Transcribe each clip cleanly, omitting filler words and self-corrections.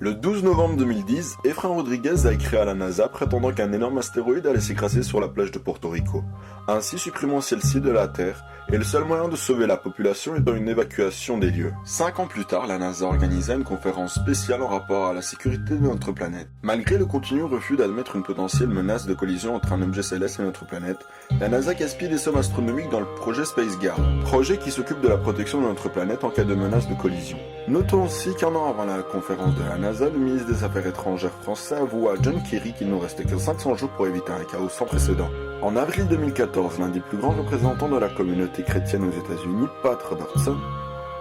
Le 12 novembre 2010, Efrain Rodriguez a écrit à la NASA prétendant qu'un énorme astéroïde allait s'écraser sur la plage de Porto Rico, ainsi supprimant celle-ci de la Terre, et le seul moyen de sauver la population étant une évacuation des lieux. 5 ans plus tard, la NASA organisa une conférence spéciale en rapport à la sécurité de notre planète. Malgré le continu refus d'admettre une potentielle menace de collision entre un objet céleste et notre planète, la NASA gaspille des sommes astronomiques dans le projet SpaceGuard, projet qui s'occupe de la protection de notre planète en cas de menace de collision. Notons aussi qu'un an avant la conférence de la NASA, le ministre des Affaires étrangères français avoue à John Kerry qu'il nous restait que 500 jours pour éviter un chaos sans précédent. En avril 2014, l'un des plus grands représentants de la communauté chrétienne aux États-Unis, Pat Robertson,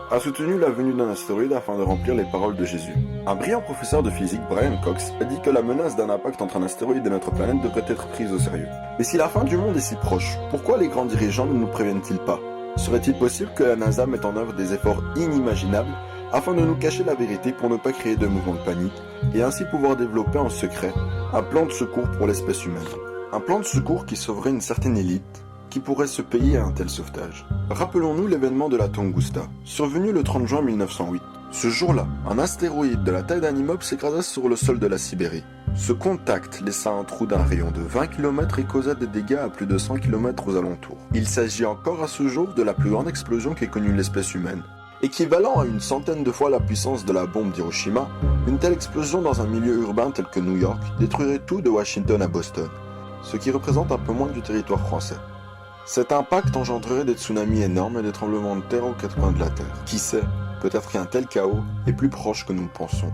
a soutenu la venue d'un astéroïde afin de remplir les paroles de Jésus. Un brillant professeur de physique, Brian Cox, a dit que la menace d'un impact entre un astéroïde et notre planète devrait être prise au sérieux. Mais si la fin du monde est si proche, pourquoi les grands dirigeants ne nous préviennent-ils pas? Serait-il possible que la NASA mette en œuvre des efforts inimaginables afin de nous cacher la vérité pour ne pas créer de mouvements de panique et ainsi pouvoir développer en secret un plan de secours pour l'espèce humaine? Un plan de secours qui sauverait une certaine élite qui pourrait se payer à un tel sauvetage. Rappelons-nous l'événement de la Tunguska, survenu le 30 juin 1908. Ce jour-là, un astéroïde de la taille d'un immeuble s'écrasa sur le sol de la Sibérie. Ce contact laissa un trou d'un rayon de 20 km et causa des dégâts à plus de 100 km aux alentours. Il s'agit encore à ce jour de la plus grande explosion qu'ait connue l'espèce humaine. Équivalent à une centaine de fois la puissance de la bombe d'Hiroshima, une telle explosion dans un milieu urbain tel que New York détruirait tout de Washington à Boston, ce qui représente un peu moins du territoire français. Cet impact engendrerait des tsunamis énormes et des tremblements de terre aux quatre coins de la Terre. Qui sait, peut-être qu'un tel chaos est plus proche que nous le pensons.